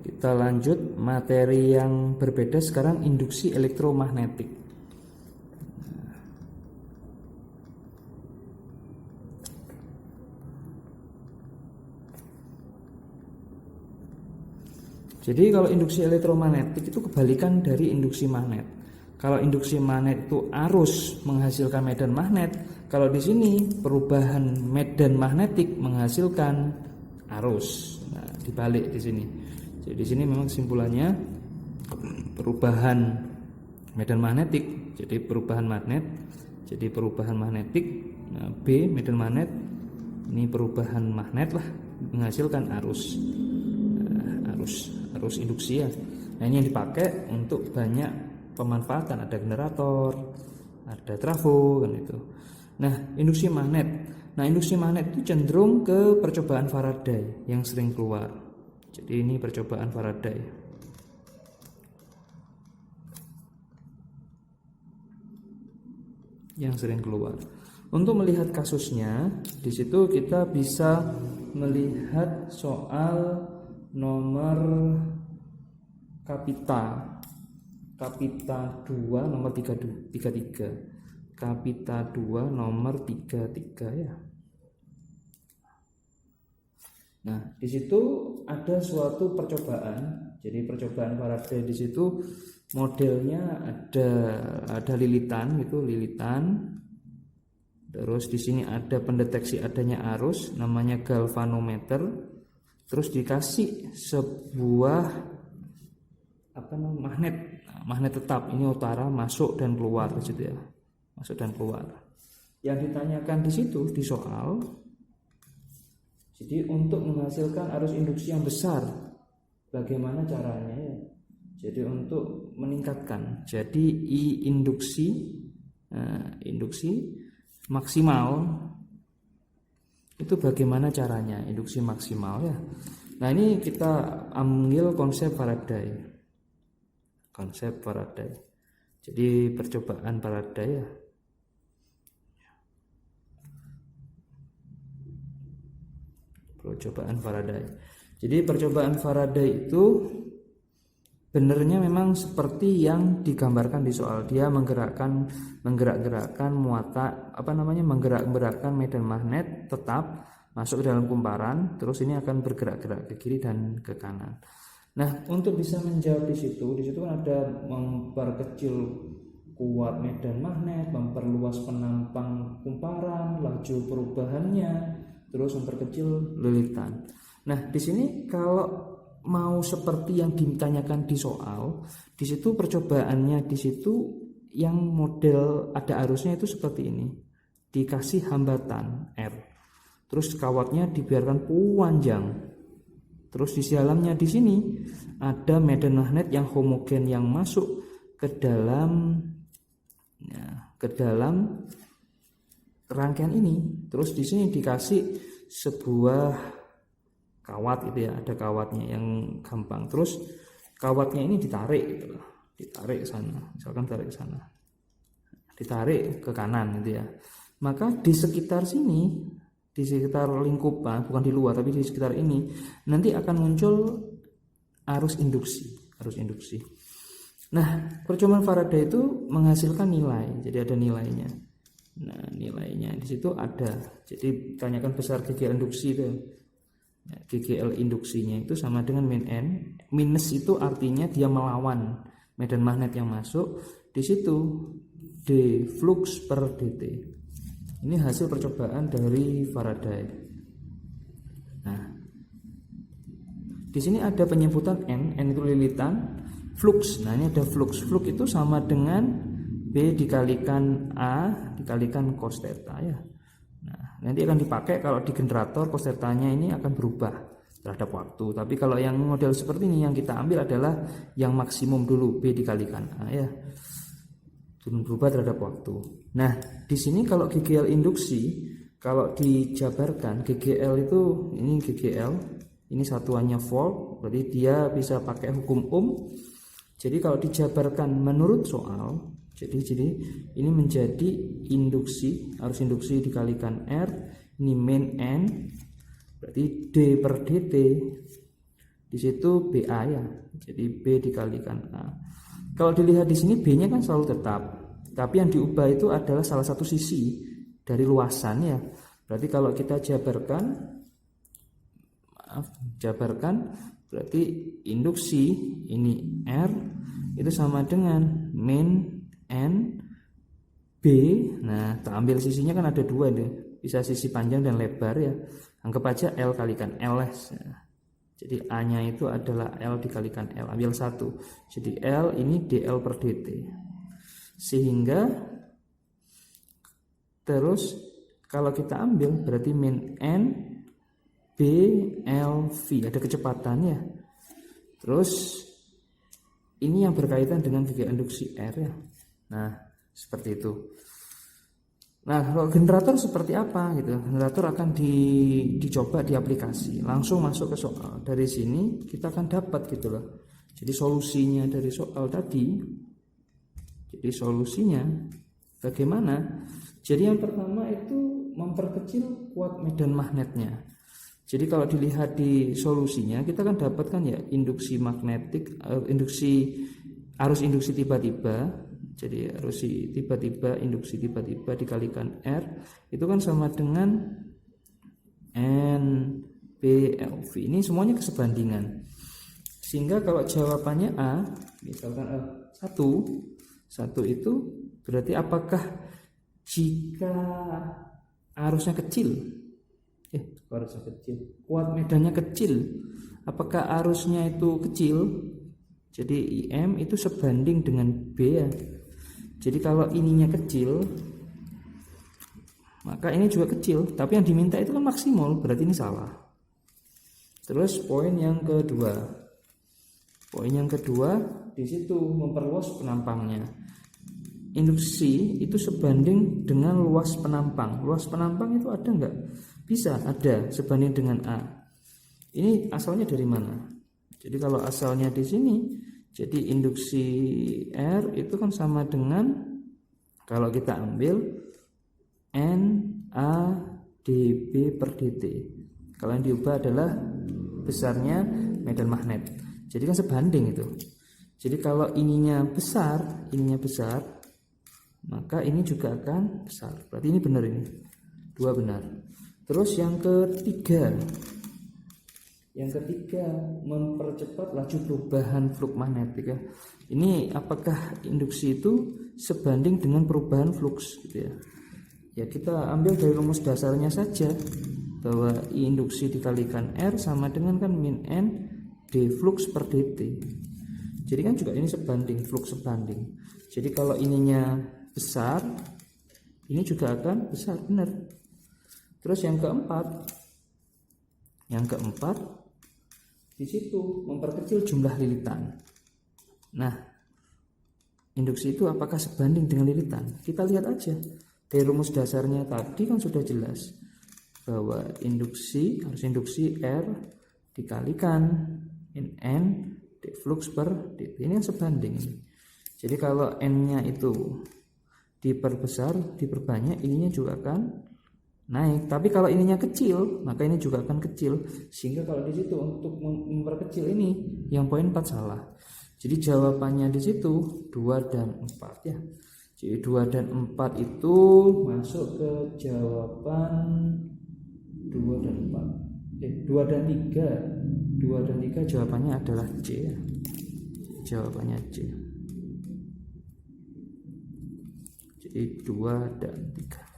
kita lanjut materi yang berbeda sekarang, induksi elektromagnetik. Jadi kalau induksi elektromagnetik itu kebalikan dari induksi magnet. Kalau induksi magnet itu arus menghasilkan medan magnet, kalau di sini perubahan medan magnetik menghasilkan arus. Nah, dibalik di sini. Jadi di sini memang kesimpulannya perubahan medan magnetik, jadi perubahan magnet, jadi perubahan magnetik. Nah, B medan magnet, ini perubahan magnet lah menghasilkan arus. Nah, arus induksi ya. Nah, ini yang dipakai untuk banyak pemanfaatan, ada generator, ada trafo kan itu. Nah, induksi magnet. Nah, induksi magnet itu cenderung ke percobaan Faraday yang sering keluar. Jadi ini percobaan Faraday. Yang sering keluar. Untuk melihat kasusnya, di situ kita bisa melihat soal nomor kapita 2 nomor 33. Kapita 2 nomor 33 ya. Nah, di situ ada suatu percobaan. Jadi percobaan Faraday di situ modelnya ada lilitan gitu, lilitan. Terus di sini ada pendeteksi adanya arus namanya galvanometer. Terus dikasih sebuah magnet tetap, ini utara, masuk dan keluar gitu ya. Masuk dan keluar. Yang ditanyakan di situ di soal, jadi untuk menghasilkan arus induksi yang besar, bagaimana caranya ya? Jadi untuk meningkatkan, jadi I induksi, induksi maksimal itu bagaimana caranya induksi maksimal ya. Nah, ini kita ambil konsep Faraday. Konsep Faraday. Jadi percobaan Faraday ya. Percobaan Faraday. Jadi percobaan Faraday itu benernya memang seperti yang digambarkan di soal. Dia menggerak-gerakkan menggerak-gerakkan medan magnet tetap masuk ke dalam kumparan, terus ini akan bergerak-gerak ke kiri dan ke kanan. Nah, untuk bisa menjawab di situ kan ada memperkecil kuat medan magnet, memperluas penampang kumparan, laju perubahannya, terus memperkecil lilitan. Nah, di sini kalau mau seperti yang ditanyakan di soal, di situ percobaannya di situ yang model ada arusnya itu seperti ini. Dikasih hambatan R. Terus kawatnya dibiarkan panjang. Terus di dalamnya di sini ada medan magnet yang homogen yang masuk ke dalam rangkaian ini. Terus di sini dikasih sebuah kawat gitu ya, ada kawatnya yang gampang. Terus kawatnya ini ditarik gitu loh. Ditarik ke sana. Misalkan tarik ke sana. Ditarik ke kanan gitu ya. Maka di sekitar sini, di sekitar lingkupan, bukan di luar tapi di sekitar ini, nanti akan muncul arus induksi. Nah, percobaan Faraday itu menghasilkan nilai, jadi ada nilainya. Nah, nilainya di situ ada. Jadi tanyakan besar GGL induksi itu. Ya, GGL induksinya itu sama dengan min N. Minus itu artinya dia melawan medan magnet yang masuk. Di situ D flux per dt. Ini hasil percobaan dari Faraday. Nah, di sini ada penyebutan N itu lilitan, flux. Nah, ini ada flux. Flux itu sama dengan B dikalikan A dikalikan cos theta ya. Nah, nanti akan dipakai kalau di generator cos theta-nya ini akan berubah terhadap waktu. Tapi kalau yang model seperti ini yang kita ambil adalah yang maksimum dulu, B dikalikan A ya. Berubah terhadap waktu. Nah, di sini kalau GGL induksi, kalau dijabarkan GGL itu ini GGL, ini satuannya volt, berarti dia bisa pakai hukum Ohm. Jadi kalau dijabarkan menurut soal, jadi ini menjadi induksi, arus induksi dikalikan R, ini min N, berarti D per dt Di situ BA ya. Jadi B dikalikan A. Kalau dilihat di sini B-nya kan selalu tetap. Tapi yang diubah itu adalah salah satu sisi dari luasan ya. Berarti kalau kita jabarkan berarti induksi ini R itu sama dengan min N B. Nah, kita ambil sisinya kan ada dua nih. Bisa sisi panjang dan lebar ya. Anggap aja L kalikan L. Jadi A-nya itu adalah L dikalikan L. Ambil 1. Jadi L ini dL per dt. Sehingga terus kalau kita ambil berarti min N B L V. Ada kecepatannya. Terus ini yang berkaitan dengan gaya induksi R ya. Nah, seperti itu. Nah, kalau generator seperti apa gitu? Generator akan dicoba di aplikasi, langsung masuk ke soal. Dari sini kita akan dapat gitu loh. Jadi solusinya dari soal tadi. Jadi solusinya bagaimana? Jadi yang pertama itu memperkecil kuat medan magnetnya. Jadi kalau dilihat di solusinya kita akan dapatkan ya induksi magnetik, arus induksi tiba-tiba. Jadi arus tiba-tiba, induksi tiba-tiba dikalikan R itu kan sama dengan NPLV. Ini semuanya kesebandingan. Sehingga kalau jawabannya A, misalkan satu itu berarti apakah jika arusnya kecil, kuat medannya kecil, apakah arusnya itu kecil? Jadi IM itu sebanding dengan B ya. Jadi kalau ininya kecil, maka ini juga kecil. Tapi yang diminta itu kan maksimal, berarti ini salah. Terus poin yang kedua. Poin yang kedua di situ memperluas penampangnya. Induksi itu sebanding dengan luas penampang. Luas penampang itu ada enggak? Bisa, ada, sebanding dengan A. Ini asalnya dari mana? Jadi kalau asalnya di sini, jadi induksi R itu kan sama dengan kalau kita ambil NAdB per dt. Kalau yang diubah adalah besarnya medan magnet. Jadi kan sebanding itu. Jadi kalau ininya besar, maka ini juga akan besar. Berarti ini benar ini. Dua benar. Terus yang ketiga mempercepat laju perubahan flux magnetik ya. Ini apakah induksi itu sebanding dengan perubahan flux gitu ya. Ya kita ambil dari rumus dasarnya saja bahwa induksi dikalikan R sama dengan kan min N D flux per dt. Jadi kan juga ini sebanding, flux sebanding. Jadi kalau ininya besar, ini juga akan besar, benar. Terus yang keempat di situ memperkecil jumlah lilitan. Nah, induksi itu apakah sebanding dengan lilitan? Kita lihat aja dari rumus dasarnya tadi kan sudah jelas bahwa harus induksi R dikalikan min N D flux per dt. Ini yang sebanding ini. Jadi kalau N-nya itu diperbesar, diperbanyak, ininya juga akan naik. Tapi kalau ininya kecil, maka ini juga akan kecil. Sehingga kalau di situ untuk memperkecil ini, yang poin 4 salah. Jadi jawabannya di situ 2 dan 4 ya. Jadi 2 dan 4 itu masuk ke jawaban 2 dan 4. 2 dan 3. 2 dan 3 jawabannya adalah C ya. Jawabannya C. Jadi 2 dan 3.